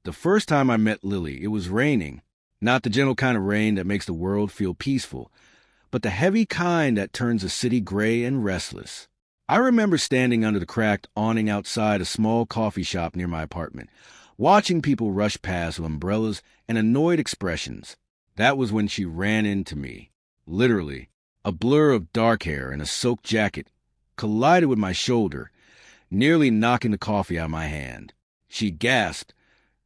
The first time I met Lily, it was raining. Not the gentle kind of rain that makes the world feel peaceful, but the heavy kind that turns a city gray and restless. I remember standing under the cracked awning outside a small coffee shop near my apartment, watching people rush past with umbrellas and annoyed expressions. That was when she ran into me. Literally, a blur of dark hair and a soaked jacket collided with my shoulder, nearly knocking the coffee out of my hand. She gasped,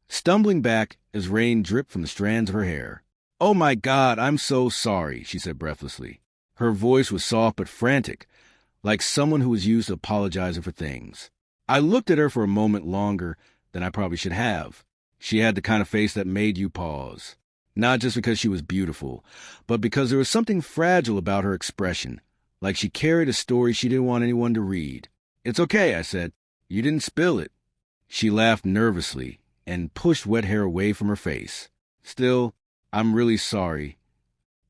stumbling back as rain dripped from the strands of her hair. "Oh my God, I'm so sorry," she said breathlessly. Her voice was soft but frantic, like someone who was used to apologizing for things. I looked at her for a moment longer than I probably should have. She had the kind of face that made you pause. Not just because she was beautiful, but because there was something fragile about her expression, like she carried a story she didn't want anyone to read. "It's okay," I said. "You didn't spill it." She laughed nervously and pushed wet hair away from her face. "Still, I'm really sorry."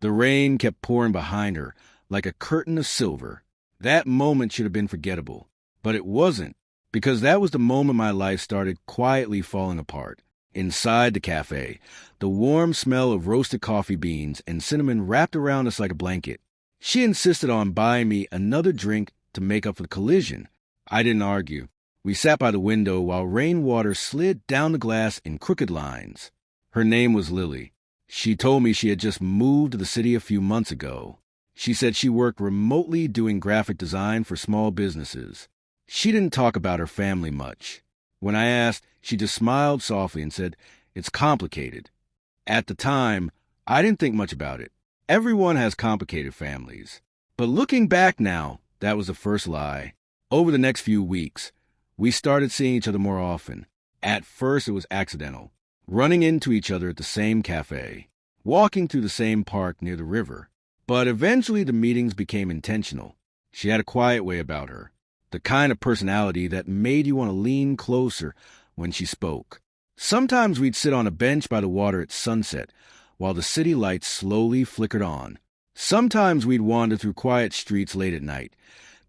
The rain kept pouring behind her like a curtain of silver. That moment should have been forgettable, but it wasn't, because that was the moment my life started quietly falling apart. Inside the cafe, the warm smell of roasted coffee beans and cinnamon wrapped around us like a blanket. She insisted on buying me another drink to make up for the collision. I didn't argue. We sat by the window while rainwater slid down the glass in crooked lines. Her name was Lily. She told me she had just moved to the city a few months ago. She said she worked remotely doing graphic design for small businesses. She didn't talk about her family much. When I asked, she just smiled softly and said, "It's complicated." At the time, I didn't think much about it. Everyone has complicated families. But looking back now, that was the first lie. Over the next few weeks, we started seeing each other more often. At first, it was accidental, running into each other at the same cafe, walking through the same park near the river. But eventually, the meetings became intentional. She had a quiet way about her, the kind of personality that made you want to lean closer when she spoke. Sometimes we'd sit on a bench by the water at sunset while the city lights slowly flickered on. Sometimes we'd wander through quiet streets late at night,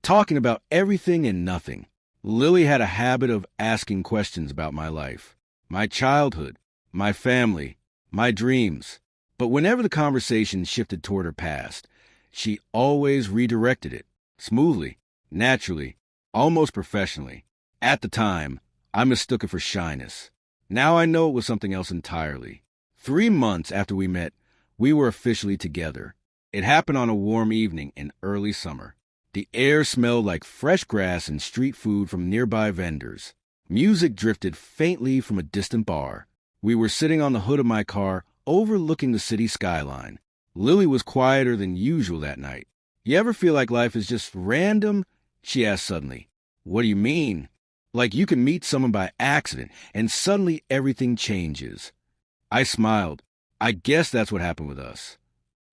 talking about everything and nothing. Lily had a habit of asking questions about my life, my childhood, my family, my dreams. But whenever the conversation shifted toward her past, she always redirected it, smoothly, naturally, almost professionally. At the time, I mistook it for shyness. Now I know it was something else entirely. 3 months after we met, we were officially together. It happened on a warm evening in early summer. The air smelled like fresh grass and street food from nearby vendors. Music drifted faintly from a distant bar. We were sitting on the hood of my car, overlooking the city skyline. Lily was quieter than usual that night. "You ever feel like life is just random?" she asked suddenly. "What do you mean?" "Like you can meet someone by accident, and suddenly everything changes." I smiled. "I guess that's what happened with us."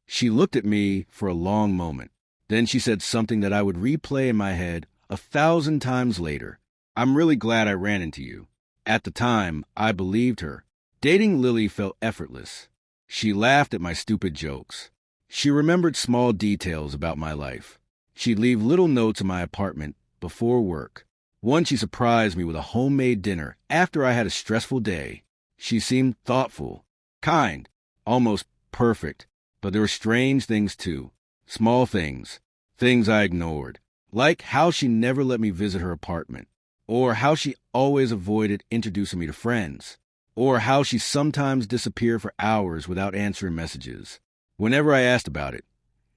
She looked at me for a long moment. Then she said something that I would replay in my head 1,000 times later. "I'm really glad I ran into you." At the time, I believed her. Dating Lily felt effortless. She laughed at my stupid jokes. She remembered small details about my life. She'd leave little notes in my apartment before work. Once she surprised me with a homemade dinner after I had a stressful day. She seemed thoughtful, kind, almost perfect. But there were strange things too. Small things. Things I ignored. Like how she never let me visit her apartment. Or how she always avoided introducing me to friends. Or how she sometimes disappeared for hours without answering messages. Whenever I asked about it,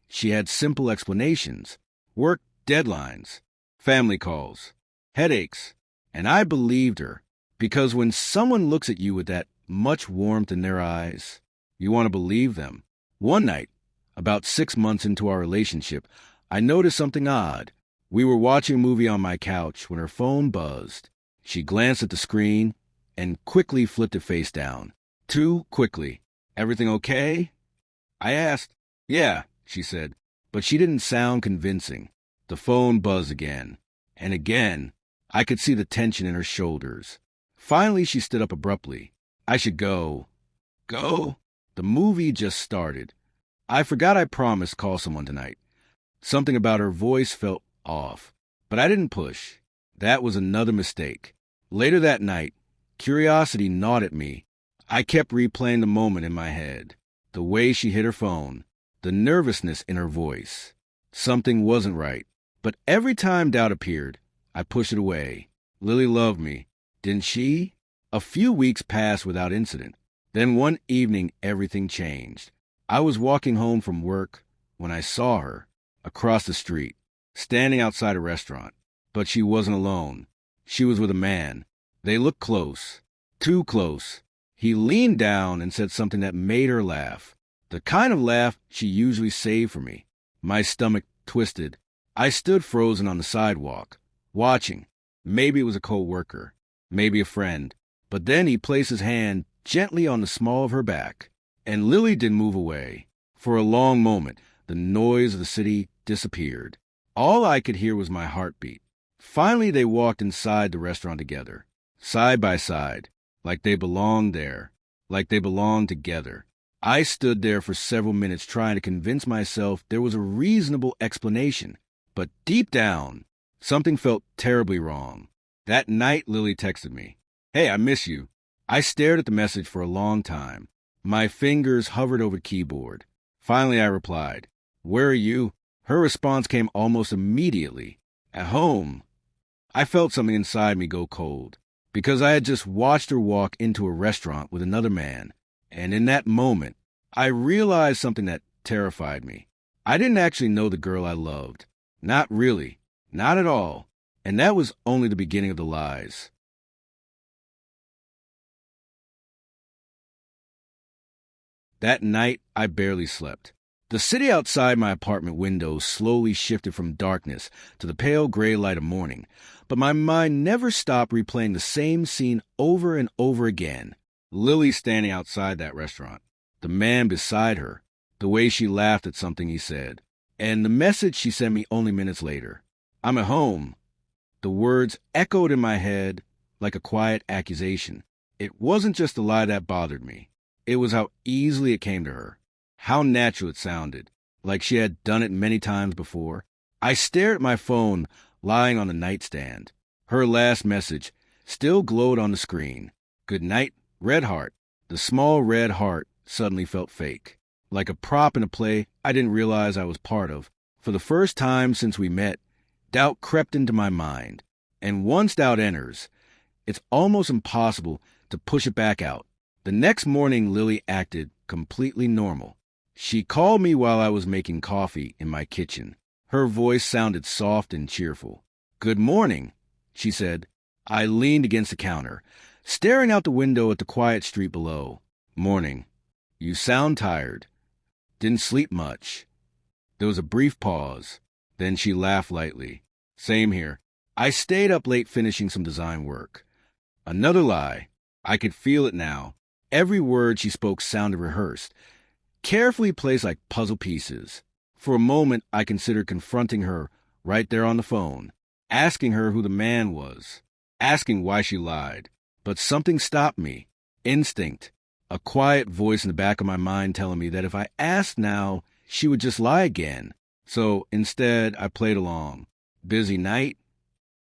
she had simple explanations. Work deadlines, family calls, headaches. And I believed her. Because when someone looks at you with that much warmth in their eyes, you want to believe them. One night, about 6 months into our relationship, I noticed something odd. We were watching a movie on my couch when her phone buzzed. She glanced at the screen and quickly flipped it face down. Too quickly. "Everything okay?" I asked. "Yeah," she said, but she didn't sound convincing. The phone buzzed again. And again, I could see the tension in her shoulders. Finally, she stood up abruptly. "I should go." "Go?" The movie just started. I forgot I promised to call someone tonight. Something about her voice felt off, but I didn't push. That was another mistake. Later that night, Curiosity gnawed at me. I kept replaying the moment in my head. The way she hit her phone. The nervousness in her voice. Something wasn't right. But every time doubt appeared, I pushed it away. Lily loved me, didn't she? A few weeks passed without incident. Then one evening, everything changed. I was walking home from work when I saw her, across the street, standing outside a restaurant. But she wasn't alone. She was with a man. They looked close. Too close. He leaned down and said something that made her laugh. The kind of laugh she usually saved for me. My stomach twisted. I stood frozen on the sidewalk, watching. Maybe it was a coworker, maybe a friend. But then he placed his hand gently on the small of her back, and Lily didn't move away. For a long moment, the noise of the city disappeared. All I could hear was my heartbeat. Finally, they walked inside the restaurant together, side by side, like they belonged there, like they belonged together. I stood there for several minutes trying to convince myself there was a reasonable explanation. But deep down, something felt terribly wrong. That night, Lily texted me, "Hey, I miss you." I stared at the message for a long time. My fingers hovered over the keyboard. Finally, I replied, "Where are you?" Her response came almost immediately. "At home." I felt something inside me go cold, because I had just watched her walk into a restaurant with another man. And in that moment, I realized something that terrified me. I didn't actually know the girl I loved. Not really. Not at all. And that was only the beginning of the lies. That night, I barely slept. The city outside my apartment window slowly shifted from darkness to the pale gray light of morning, but my mind never stopped replaying the same scene over and over again. Lily standing outside that restaurant, the man beside her, the way she laughed at something he said, and the message she sent me only minutes later. "I'm at home." The words echoed in my head like a quiet accusation. It wasn't just the lie that bothered me. It was how easily it came to her. How natural it sounded, like she had done it many times before. I stared at my phone lying on the nightstand. Her last message still glowed on the screen. "Good night, red heart." The small red heart suddenly felt fake, like a prop in a play I didn't realize I was part of. For the first time since we met, doubt crept into my mind. And once doubt enters, it's almost impossible to push it back out. The next morning, Lily acted completely normal. She called me while I was making coffee in my kitchen. Her voice sounded soft and cheerful. "Good morning," she said. I leaned against the counter, staring out the window at the quiet street below. "Morning. You sound tired. Didn't sleep much." There was a brief pause. Then she laughed lightly. "Same here. I stayed up late finishing some design work." Another lie. I could feel it now. Every word she spoke sounded rehearsed, carefully placed like puzzle pieces. For a moment, I considered confronting her right there on the phone, asking her who the man was, asking why she lied. But something stopped me. Instinct. A quiet voice in the back of my mind telling me that if I asked now, she would just lie again. So instead, I played along. "Busy night?"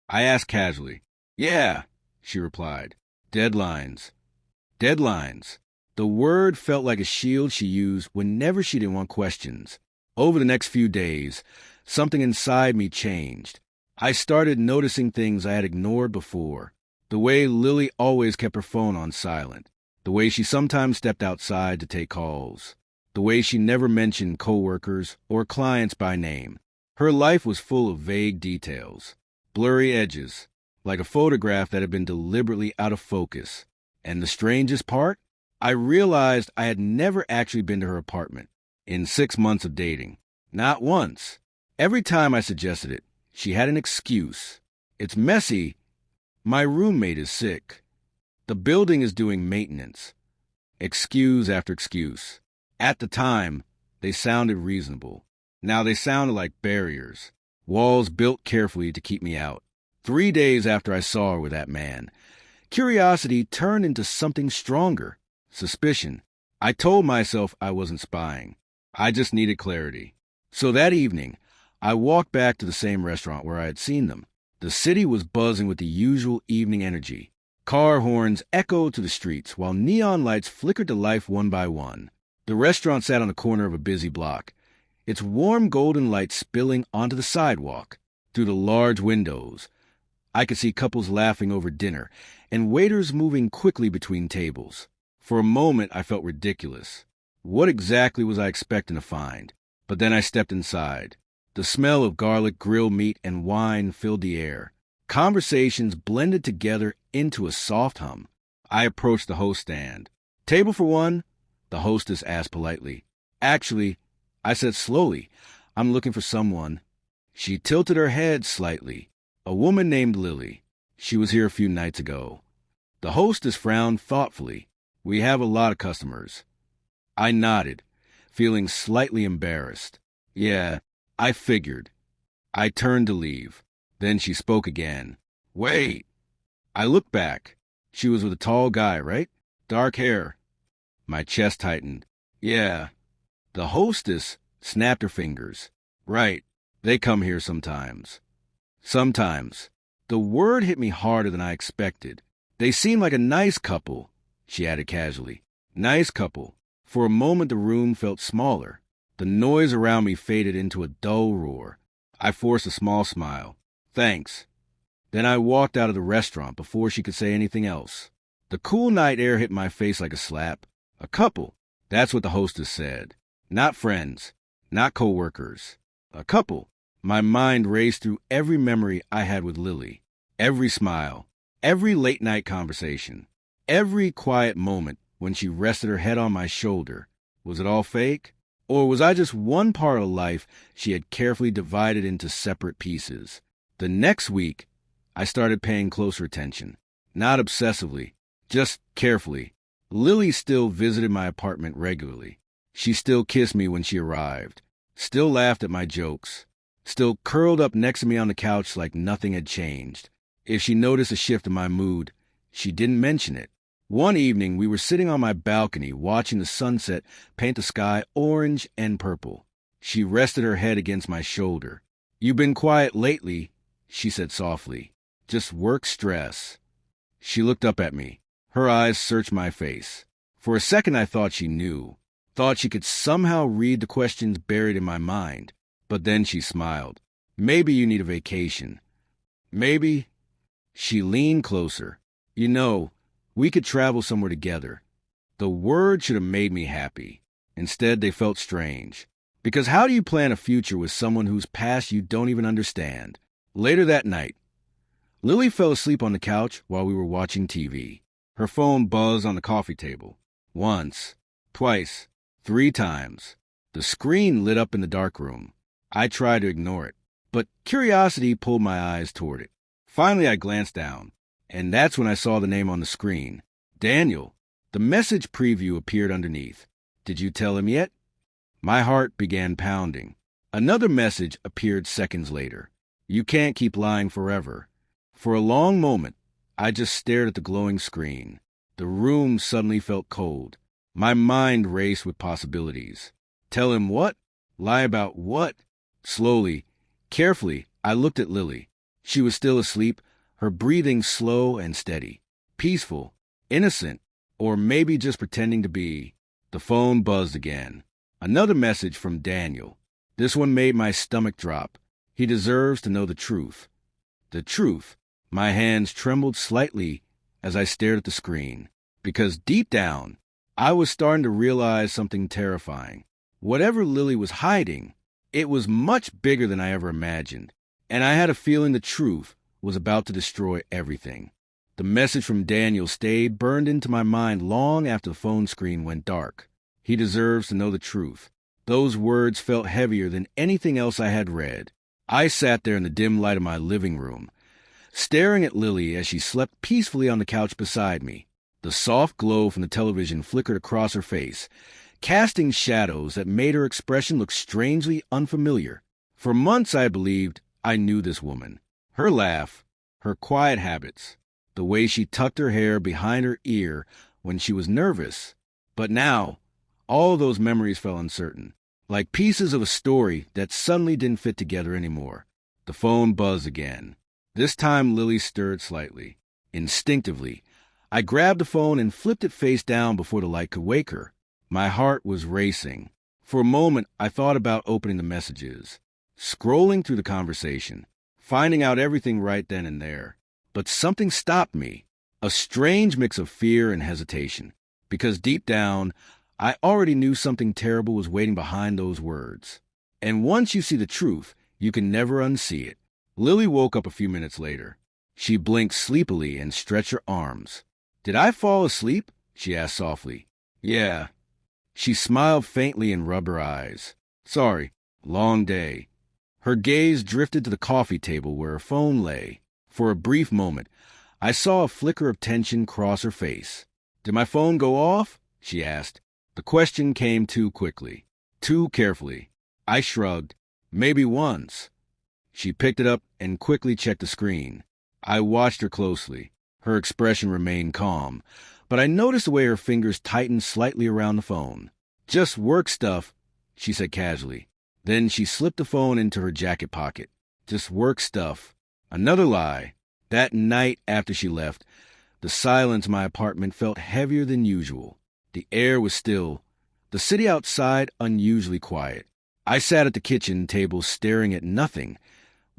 I asked casually. "Yeah," she replied. "Deadlines." Deadlines. The word felt like a shield she used whenever she didn't want questions. Over the next few days, something inside me changed. I started noticing things I had ignored before. The way Lily always kept her phone on silent. The way she sometimes stepped outside to take calls. The way she never mentioned coworkers or clients by name. Her life was full of vague details, blurry edges, like a photograph that had been deliberately out of focus. And the strangest part? I realized I had never actually been to her apartment in 6 months of dating. Not once. Every time I suggested it, she had an excuse. "It's messy. My roommate is sick. The building is doing maintenance." Excuse after excuse. At the time, they sounded reasonable. Now they sounded like barriers, walls built carefully to keep me out. 3 days after I saw her with that man, curiosity turned into something stronger. Suspicion. I told myself I wasn't spying. I just needed clarity. So that evening, I walked back to the same restaurant where I had seen them. The city was buzzing with the usual evening energy. Car horns echoed to the streets while neon lights flickered to life one by one. The restaurant sat on the corner of a busy block, its warm golden light spilling onto the sidewalk. Through the large windows, I could see couples laughing over dinner and waiters moving quickly between tables. For a moment, I felt ridiculous. What exactly was I expecting to find? But then I stepped inside. The smell of garlic, grilled meat, and wine filled the air. Conversations blended together into a soft hum. I approached the host stand. "Table for one?" the hostess asked politely. "Actually," I said slowly, "I'm looking for someone." She tilted her head slightly. "A woman named Lily. She was here a few nights ago." The hostess frowned thoughtfully. "We have a lot of customers." I nodded, feeling slightly embarrassed. "Yeah, I figured." I turned to leave. Then she spoke again. "Wait." I looked back. She was with a tall guy, right? Dark hair. My chest tightened. "Yeah." The hostess snapped her fingers. "Right. They come here sometimes." Sometimes. The word hit me harder than I expected. "They seem like a nice couple," she added casually. Nice couple. For a moment the room felt smaller. The noise around me faded into a dull roar. I forced a small smile. "Thanks." Then I walked out of the restaurant before she could say anything else. The cool night air hit my face like a slap. A couple. That's what the hostess said. Not friends. Not co-workers. A couple. My mind raced through every memory I had with Lily. Every smile. Every late-night conversation. Every quiet moment when she rested her head on my shoulder. Was it all fake? Or was I just one part of life she had carefully divided into separate pieces? The next week, I started paying closer attention. Not obsessively, just carefully. Lily still visited my apartment regularly. She still kissed me when she arrived. Still laughed at my jokes. Still curled up next to me on the couch like nothing had changed. If she noticed a shift in my mood, she didn't mention it. One evening, we were sitting on my balcony watching the sunset paint the sky orange and purple. She rested her head against my shoulder. "You've been quiet lately," she said softly. "Just work stress." She looked up at me. Her eyes searched my face. For a second I thought she knew. Thought she could somehow read the questions buried in my mind. But then she smiled. "Maybe you need a vacation." "Maybe." She leaned closer. "You know, we could travel somewhere together." The word should have made me happy. Instead, they felt strange. Because how do you plan a future with someone whose past you don't even understand? Later that night, Lily fell asleep on the couch while we were watching TV. Her phone buzzed on the coffee table. Once, twice, 3 times. The screen lit up in the dark room. I tried to ignore it, but curiosity pulled my eyes toward it. Finally, I glanced down, and that's when I saw the name on the screen. Daniel. The message preview appeared underneath. "Did you tell him yet?" My heart began pounding. Another message appeared seconds later. "You can't keep lying forever." For a long moment, I just stared at the glowing screen. The room suddenly felt cold. My mind raced with possibilities. Tell him what? Lie about what? Slowly, carefully, I looked at Lily. She was still asleep, her breathing slow and steady. Peaceful, innocent, or maybe just pretending to be. The phone buzzed again. Another message from Daniel. This one made my stomach drop. He deserves to know the truth. The truth. My hands trembled slightly as I stared at the screen, because deep down, I was starting to realize something terrifying. Whatever Lily was hiding, it was much bigger than I ever imagined, and I had a feeling the truth was about to destroy everything. The message from Daniel stayed burned into my mind long after the phone screen went dark. He deserves to know the truth. Those words felt heavier than anything else I had read. I sat there in the dim light of my living room, staring at Lily as she slept peacefully on the couch beside me. The soft glow from the television flickered across her face, casting shadows that made her expression look strangely unfamiliar. For months I believed I knew this woman. Her laugh, her quiet habits, the way she tucked her hair behind her ear when she was nervous. But now, all those memories felt uncertain, like pieces of a story that suddenly didn't fit together anymore. The phone buzzed again. This time Lily stirred slightly. Instinctively, I grabbed the phone and flipped it face down before the light could wake her. My heart was racing. For a moment, I thought about opening the messages, scrolling through the conversation, finding out everything right then and there. But something stopped me, a strange mix of fear and hesitation, because deep down, I already knew something terrible was waiting behind those words. And once you see the truth, you can never unsee it. Lily woke up a few minutes later. She blinked sleepily and stretched her arms. "Did I fall asleep?" she asked softly. "Yeah." She smiled faintly and rubbed her eyes. "Sorry, long day." Her gaze drifted to the coffee table where her phone lay. For a brief moment, I saw a flicker of tension cross her face. "Did my phone go off?" she asked. The question came too quickly, too carefully. I shrugged. "Maybe once." She picked it up and quickly checked the screen. I watched her closely. Her expression remained calm, but I noticed the way her fingers tightened slightly around the phone. "Just work stuff," she said casually. Then she slipped the phone into her jacket pocket. "Just work stuff." Another lie. That night after she left, the silence in my apartment felt heavier than usual. The air was still, the city outside unusually quiet. I sat at the kitchen table staring at nothing,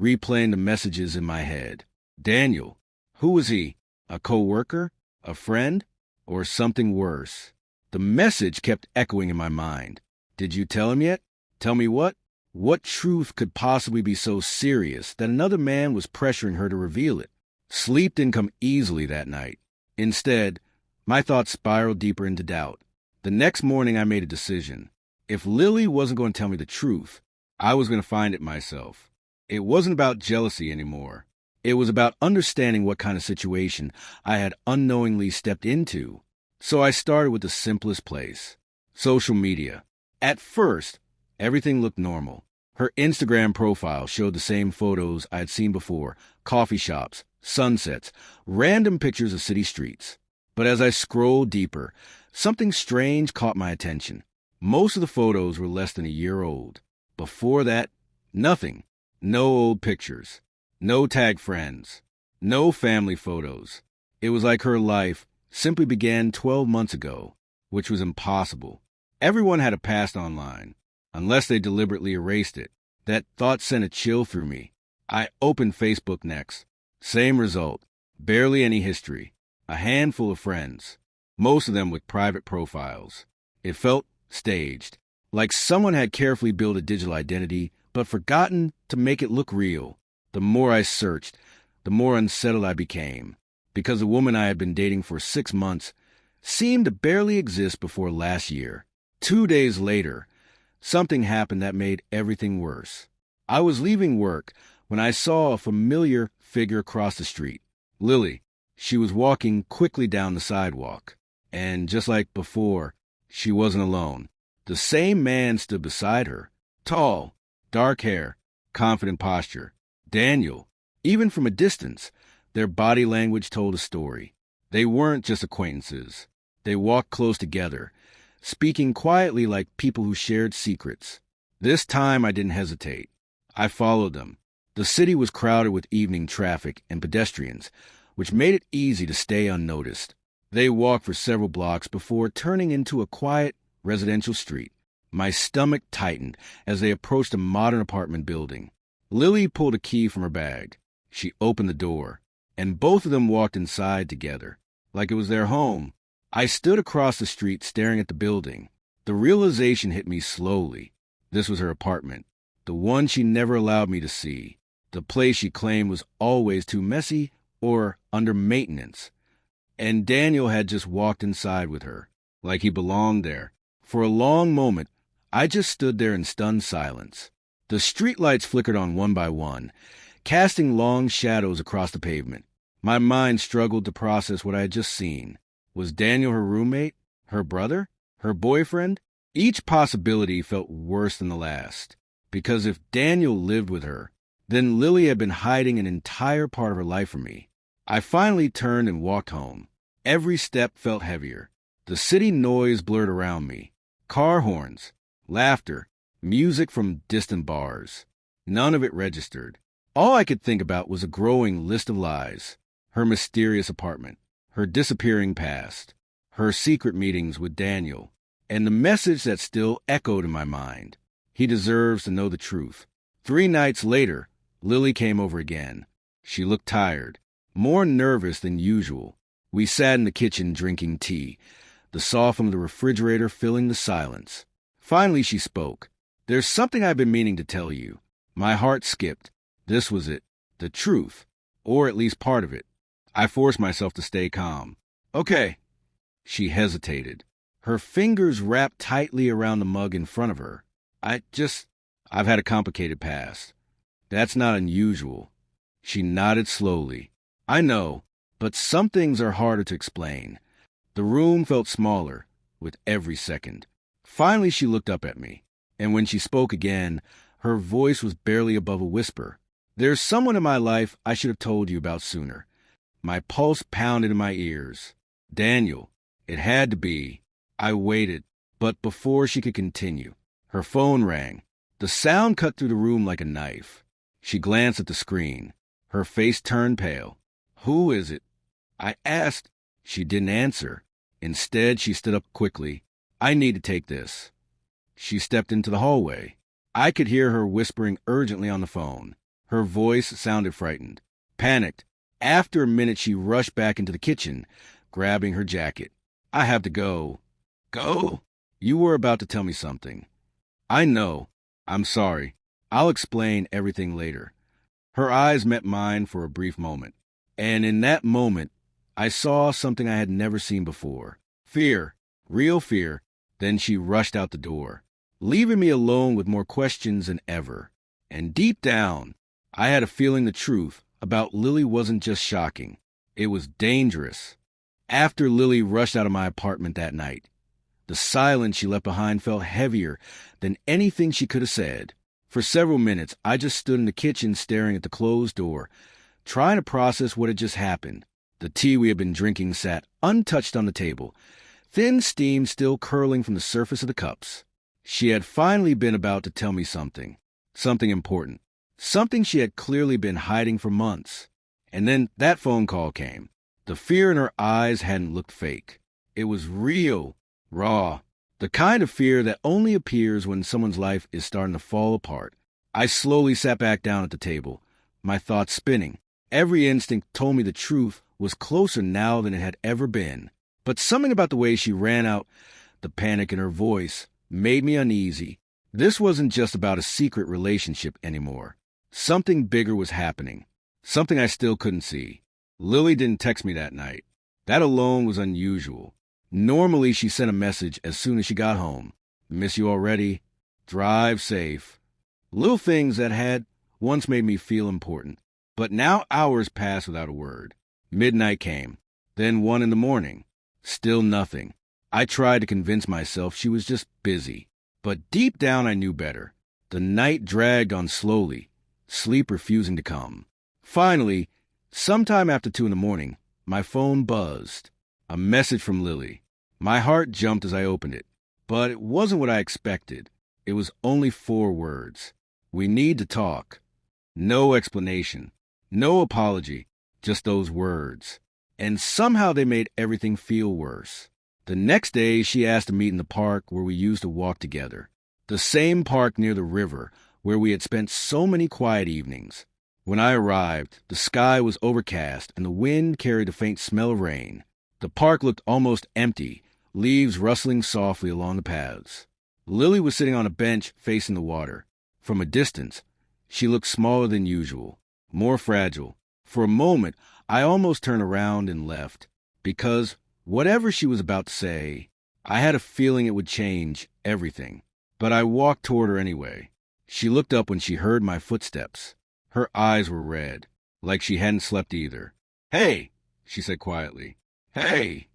replaying the messages in my head. Daniel. Who was he? A co-worker? A friend? Or something worse? The message kept echoing in my mind. Did you tell him yet? Tell me what? What truth could possibly be so serious that another man was pressuring her to reveal it? Sleep didn't come easily that night. Instead, my thoughts spiraled deeper into doubt. The next morning I made a decision. If Lily wasn't going to tell me the truth, I was going to find it myself. It wasn't about jealousy anymore. It was about understanding what kind of situation I had unknowingly stepped into. So I started with the simplest place, social media. At first, everything looked normal. Her Instagram profile showed the same photos I had seen before, coffee shops, sunsets, random pictures of city streets. But as I scrolled deeper, something strange caught my attention. Most of the photos were less than a year old. Before that, nothing. No old pictures. No tagged friends. No family photos. It was like her life simply began 12 months ago, which was impossible. Everyone had a past online, unless they deliberately erased it. That thought sent a chill through me. I opened Facebook next. Same result. Barely any history. A handful of friends. Most of them with private profiles. It felt staged, like someone had carefully built a digital identity, but forgotten to make it look real. The more I searched, the more unsettled I became, because the woman I had been dating for 6 months seemed to barely exist before last year. 2 days later, something happened that made everything worse. I was leaving work when I saw a familiar figure across the street. Lily. She was walking quickly down the sidewalk. And just like before, she wasn't alone. The same man stood beside her. Tall, dark hair, confident posture. Daniel. Even from a distance, their body language told a story. They weren't just acquaintances. They walked close together, speaking quietly like people who shared secrets. This time I didn't hesitate. I followed them. The city was crowded with evening traffic and pedestrians, which made it easy to stay unnoticed. They walked for several blocks before turning into a quiet residential street. My stomach tightened as they approached a modern apartment building. Lily pulled a key from her bag. She opened the door, and both of them walked inside together, like it was their home. I stood across the street staring at the building. The realization hit me slowly. This was her apartment, the one she never allowed me to see, the place she claimed was always too messy or under maintenance. And Daniel had just walked inside with her, like he belonged there. For a long moment, I just stood there in stunned silence. The streetlights flickered on one by one, casting long shadows across the pavement. My mind struggled to process what I had just seen. Was Daniel her roommate? Her brother? Her boyfriend? Each possibility felt worse than the last. Because if Daniel lived with her, then Lily had been hiding an entire part of her life from me. I finally turned and walked home. Every step felt heavier. The city noise blurred around me. Car horns, laughter, music from distant bars. None of it registered. All I could think about was a growing list of lies. Her mysterious apartment, her disappearing past, her secret meetings with Daniel, and the message that still echoed in my mind. He deserves to know the truth. 3 nights later, Lily came over again. She looked tired, more nervous than usual. We sat in the kitchen drinking tea, the sound from the refrigerator filling the silence. Finally, she spoke. "There's something I've been meaning to tell you." My heart skipped. This was it. The truth. Or at least part of it. I forced myself to stay calm. "Okay." She hesitated. Her fingers wrapped tightly around the mug in front of her. I've had a complicated past. That's not unusual. She nodded slowly. "I know, but some things are harder to explain." The room felt smaller with every second. Finally, she looked up at me, and when she spoke again, her voice was barely above a whisper. "There's someone in my life I should have told you about sooner." My pulse pounded in my ears. Daniel. It had to be. I waited, but before she could continue, her phone rang. The sound cut through the room like a knife. She glanced at the screen. Her face turned pale. "Who is it?" I asked. She didn't answer. Instead, she stood up quickly. "I need to take this." She stepped into the hallway. I could hear her whispering urgently on the phone. Her voice sounded frightened, panicked. After a minute, she rushed back into the kitchen, grabbing her jacket. "I have to go." "Go?" "You were about to tell me something." "I know. I'm sorry. I'll explain everything later." Her eyes met mine for a brief moment, and in that moment, I saw something I had never seen before. Fear. Real fear. Then she rushed out the door, leaving me alone with more questions than ever. And deep down, I had a feeling the truth about Lily wasn't just shocking. It was dangerous. After Lily rushed out of my apartment that night, the silence she left behind felt heavier than anything she could have said. For several minutes, I just stood in the kitchen staring at the closed door, trying to process what had just happened. The tea we had been drinking sat untouched on the table, thin steam still curling from the surface of the cups. She had finally been about to tell me something important, something she had clearly been hiding for months. And then that phone call came. The fear in her eyes hadn't looked fake. It was real, raw, the kind of fear that only appears when someone's life is starting to fall apart. I slowly sat back down at the table, my thoughts spinning. Every instinct told me the truth was closer now than it had ever been. But something about the way she ran out, the panic in her voice, made me uneasy. This wasn't just about a secret relationship anymore. Something bigger was happening, something I still couldn't see. Lily didn't text me that night. That alone was unusual. Normally, she sent a message as soon as she got home. "Miss you already. Drive safe." Little things that had once made me feel important. But now hours passed without a word. Midnight came, then 1 in the morning. Still nothing. I tried to convince myself she was just busy. But deep down I knew better. The night dragged on slowly, sleep refusing to come. Finally, sometime after 2 in the morning, my phone buzzed. A message from Lily. My heart jumped as I opened it. But it wasn't what I expected. It was only 4 words. "We need to talk." No explanation. No apology. Just those words. And somehow they made everything feel worse. The next day, she asked to meet in the park where we used to walk together. The same park near the river where we had spent so many quiet evenings. When I arrived, the sky was overcast and the wind carried a faint smell of rain. The park looked almost empty, leaves rustling softly along the paths. Lily was sitting on a bench facing the water. From a distance, she looked smaller than usual, more fragile. For a moment, I almost turned around and left, because whatever she was about to say, I had a feeling it would change everything. But I walked toward her anyway. She looked up when she heard my footsteps. Her eyes were red, like she hadn't slept either. "Hey," she said quietly. "Hey."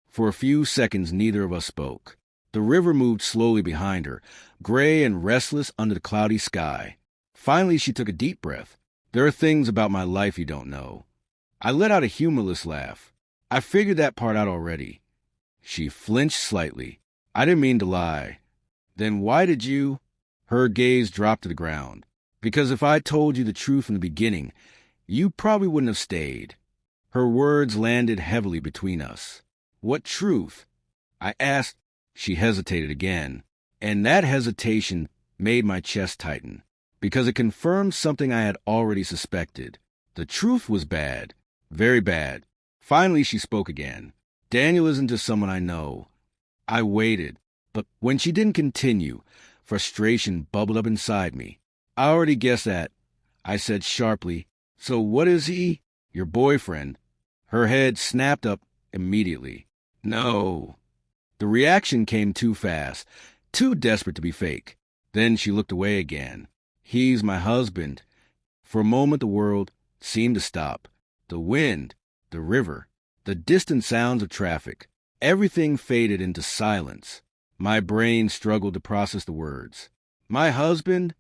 For a few seconds, neither of us spoke. The river moved slowly behind her, gray and restless under the cloudy sky. Finally, she took a deep breath. "There are things about my life you don't know." I let out a humorless laugh. "I figured that part out already." She flinched slightly. "I didn't mean to lie." "Then why did you—" Her gaze dropped to the ground. "Because if I told you the truth from the beginning, you probably wouldn't have stayed." Her words landed heavily between us. What truth? I asked. She hesitated again, and that hesitation made my chest tighten, because it confirmed something I had already suspected. The truth was bad, very bad. Finally, she spoke again. Daniel isn't just someone I know. I waited, but when she didn't continue, frustration bubbled up inside me. I already guessed that. I said sharply, "So what is he?" "Your boyfriend." Her head snapped up immediately. "No." The reaction came too fast, too desperate to be fake. Then she looked away again. "He's my husband." For a moment the world seemed to stop. The wind, the river, the distant sounds of traffic, everything faded into silence. My brain struggled to process the words. "My husband?"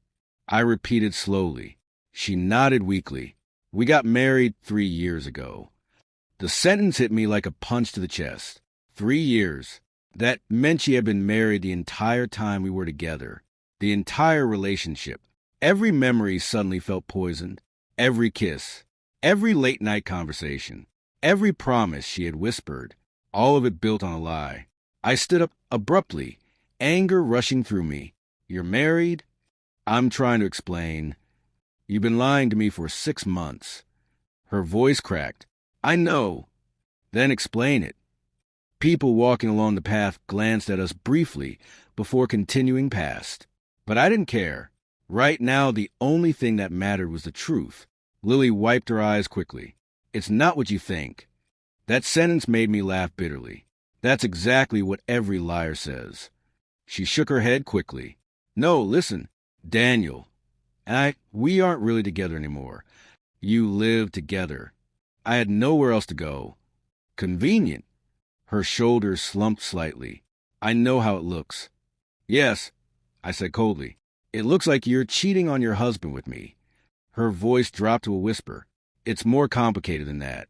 I repeated slowly. She nodded weakly. "We got married 3 years ago." The sentence hit me like a punch to the chest. 3 years. That meant she had been married the entire time we were together. The entire relationship. Every memory suddenly felt poisoned. Every kiss. Every late-night conversation. Every promise she had whispered. All of it built on a lie. I stood up abruptly, anger rushing through me. "You're married?" I'm trying to explain. "You've been lying to me for 6 months." Her voice cracked. "I know." "Then explain it." People walking along the path glanced at us briefly before continuing past. But I didn't care. Right now, the only thing that mattered was the truth. Lily wiped her eyes quickly. "It's not what you think." That sentence made me laugh bitterly. That's exactly what every liar says. She shook her head quickly. "No, listen. Daniel and we aren't really together anymore. You live together. I had nowhere else to go." "Convenient." Her shoulders slumped slightly. "I know how it looks." "Yes," I said coldly. "It looks like you're cheating on your husband with me." Her voice dropped to a whisper. "It's more complicated than that."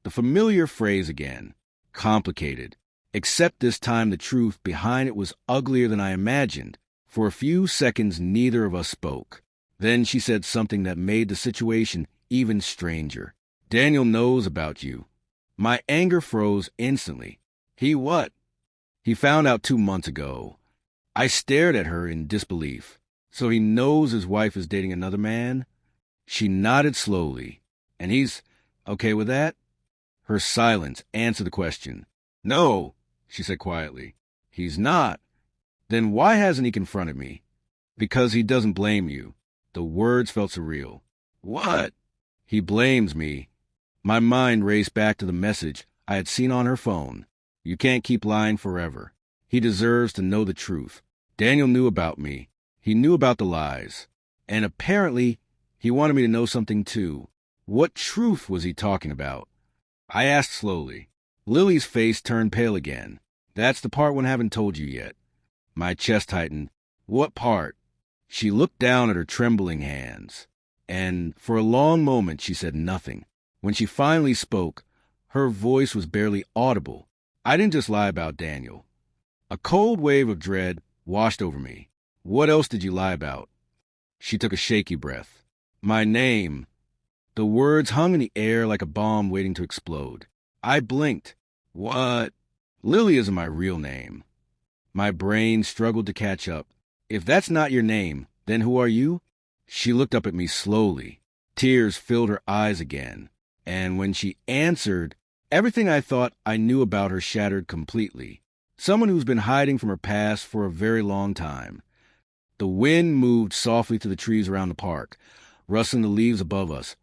The familiar phrase again. Complicated. Except this time the truth behind it was uglier than I imagined. For a few seconds neither of us spoke. Then she said something that made the situation even stranger. "Daniel knows about you." My anger froze instantly. "He what?" "He found out 2 months ago." I stared at her in disbelief. "So he knows his wife is dating another man?" She nodded slowly. "And he's okay with that?" Her silence answered the question. "No," she said quietly. "He's not." "Then why hasn't he confronted me?" "Because he doesn't blame you." The words felt surreal. "What?" "He blames me." My mind raced back to the message I had seen on her phone. "You can't keep lying forever. He deserves to know the truth." Daniel knew about me. He knew about the lies. And apparently, he wanted me to know something too. What truth was he talking about? I asked slowly. Lily's face turned pale again. "That's the part one haven't told you yet." My chest tightened. "What part?" She looked down at her trembling hands. And for a long moment she said nothing. When she finally spoke, her voice was barely audible. "I didn't just lie about Daniel." A cold wave of dread washed over me. "What else did you lie about?" She took a shaky breath. "My name." The words hung in the air like a bomb waiting to explode. I blinked. "What?" "Lily isn't my real name." My brain struggled to catch up. "If that's not your name, then who are you?" She looked up at me slowly. Tears filled her eyes again. And when she answered, everything I thought I knew about her shattered completely. Someone who's been hiding from her past for a very long time. The wind moved softly through the trees around the park, rustling the leaves above us.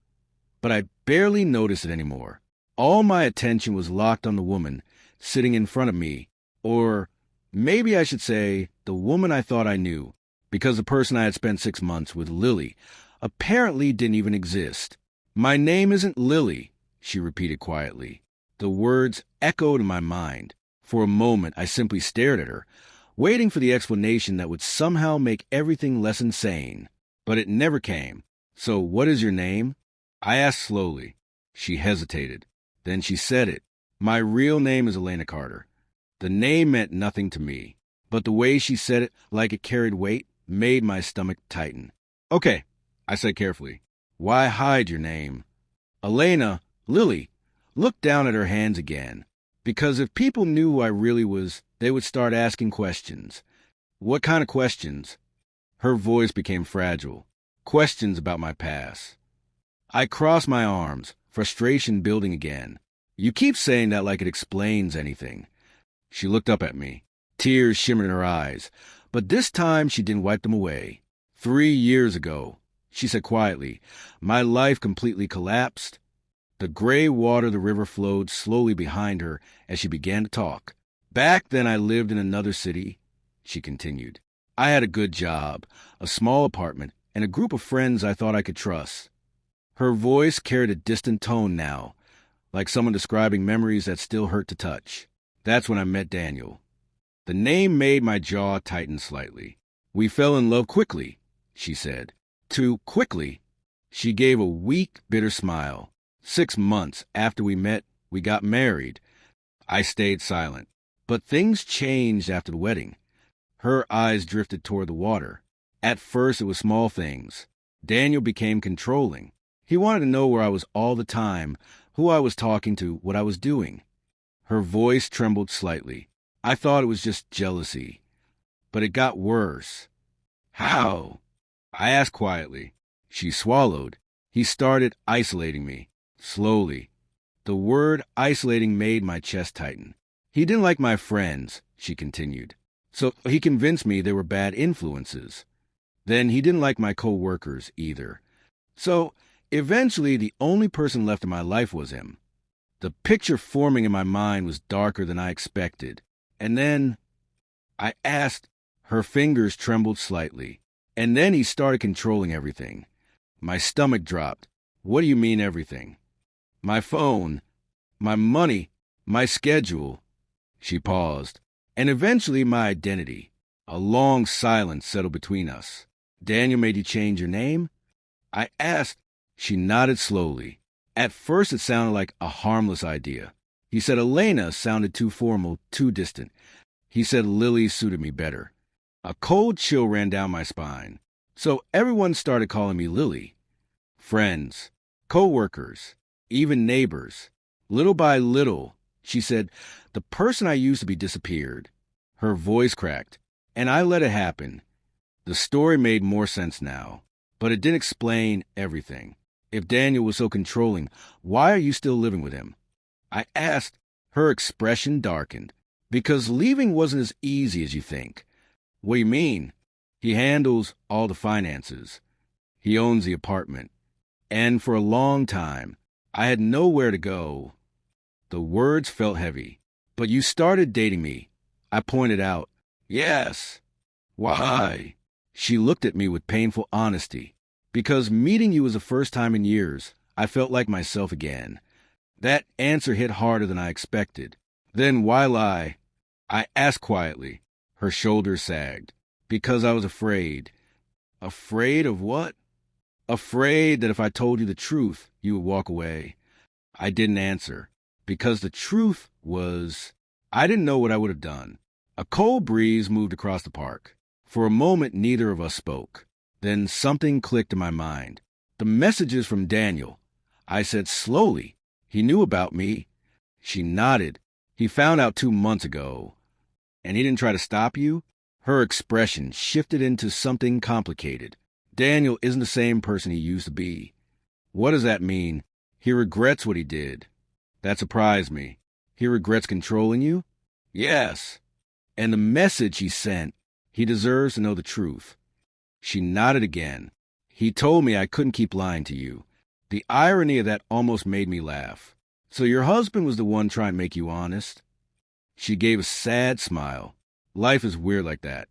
But I barely noticed it anymore. All my attention was locked on the woman sitting in front of me, or maybe I should say the woman I thought I knew, because the person I had spent 6 months with, Lily, apparently didn't even exist. "My name isn't Lily," she repeated quietly. The words echoed in my mind. For a moment, I simply stared at her, waiting for the explanation that would somehow make everything less insane. But it never came. "So what is your name?" I asked slowly. She hesitated. Then she said it. "My real name is Elena Carter." The name meant nothing to me, but the way she said it, like it carried weight, made my stomach tighten. "Okay," I said carefully. "Why hide your name?" "Elena, Lily, looked down at her hands again. Because if people knew who I really was, they would start asking questions. What kind of questions? Her voice became fragile. Questions about my past. I crossed my arms, frustration building again. You keep saying that like it explains anything. She looked up at me. Tears shimmered in her eyes. But this time she didn't wipe them away. 3 years ago, she said quietly, my life completely collapsed. The gray water of the river flowed slowly behind her as she began to talk. Back then I lived in another city, she continued. I had a good job, a small apartment, and a group of friends I thought I could trust. Her voice carried a distant tone now, like someone describing memories that still hurt to touch. That's when I met Daniel. The name made my jaw tighten slightly. We fell in love quickly, she said. Too quickly. She gave a weak, bitter smile. 6 months after we met, we got married. I stayed silent. But things changed after the wedding. Her eyes drifted toward the water. At first, it was small things. Daniel became controlling. He wanted to know where I was all the time, who I was talking to, what I was doing. Her voice trembled slightly. I thought it was just jealousy. But it got worse. How? I asked quietly. She swallowed. He started isolating me. Slowly. The word isolating made my chest tighten. He didn't like my friends, she continued. So he convinced me they were bad influences. Then he didn't like my co-workers either. So eventually the only person left in my life was him. The picture forming in my mind was darker than I expected. And then I asked. Her fingers trembled slightly. And then he started controlling everything. My stomach dropped. What do you mean everything? My phone, my money, my schedule. She paused. And eventually my identity. A long silence settled between us. Daniel made you change your name? I asked. She nodded slowly. At first it sounded like a harmless idea. He said Elena sounded too formal, too distant. He said Lily suited me better. A cold chill ran down my spine. So everyone started calling me Lily. Friends, co-workers, even neighbors. Little by little, she said, the person I used to be disappeared. Her voice cracked, and I let it happen. The story made more sense now, but it didn't explain everything. If Daniel was so controlling, why are you still living with him? I asked. Her expression darkened. Because leaving wasn't as easy as you think. What do you mean? He handles all the finances. He owns the apartment. And for a long time, I had nowhere to go. The words felt heavy. But you started dating me. I pointed out. Yes. Why? She looked at me with painful honesty. Because meeting you was the first time in years, I felt like myself again. That answer hit harder than I expected. Then why lie? I asked quietly. Her shoulders sagged. Because I was afraid. Afraid of what? Afraid that if I told you the truth, you would walk away. I didn't answer. Because the truth was, I didn't know what I would have done. A cold breeze moved across the park. For a moment, neither of us spoke. Then something clicked in my mind. The messages from Daniel. I said slowly. He knew about me. She nodded. He found out 2 months ago. And he didn't try to stop you? Her expression shifted into something complicated. Daniel isn't the same person he used to be. What does that mean? He regrets what he did. That surprised me. He regrets controlling you? Yes. And the message he sent, he deserves to know the truth. She nodded again. He told me I couldn't keep lying to you. The irony of that almost made me laugh. So your husband was the one trying to make you honest? She gave a sad smile. Life is weird like that.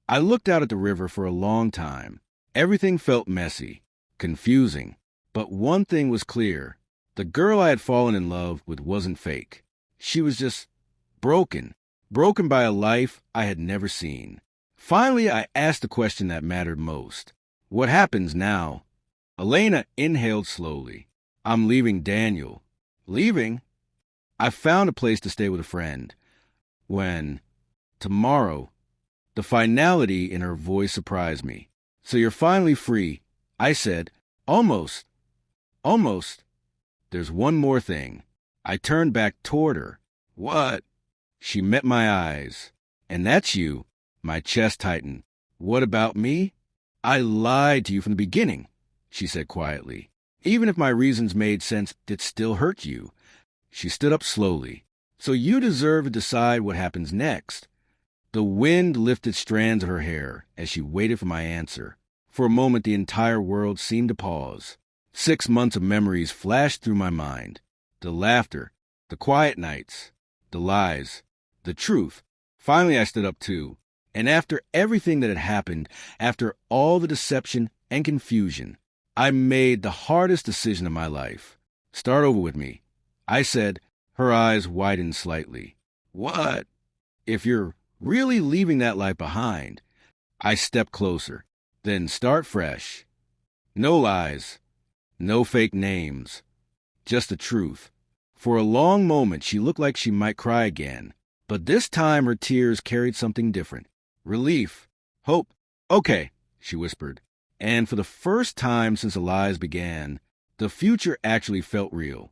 I looked out at the river for a long time. Everything felt messy, confusing. But one thing was clear. The girl I had fallen in love with wasn't fake. She was just broken. Broken by a life I had never seen. Finally, I asked the question that mattered most. What happens now? Elena inhaled slowly. I'm leaving Daniel. Leaving? I found a place to stay with a friend. When? Tomorrow. The finality in her voice surprised me. So you're finally free. I said, almost. Almost. There's one more thing. I turned back toward her. What? She met my eyes. And that's you. My chest tightened. What about me? I lied to you from the beginning, she said quietly. Even if my reasons made sense, it still hurt you. She stood up slowly. So you deserve to decide what happens next. The wind lifted strands of her hair as she waited for my answer. For a moment, the entire world seemed to pause. 6 months of memories flashed through my mind. The laughter, the quiet nights, the lies, the truth. Finally, I stood up too. And after everything that had happened, after all the deception and confusion, I made the hardest decision of my life. Start over with me, I said. Her eyes widened slightly. What? If you're really leaving that life behind, I stepped closer. Then start fresh. No lies, no fake names, just the truth. For a long moment, she looked like she might cry again. But this time her tears carried something different. Relief. Hope. Okay, she whispered. And for the first time since the lies began, the future actually felt real.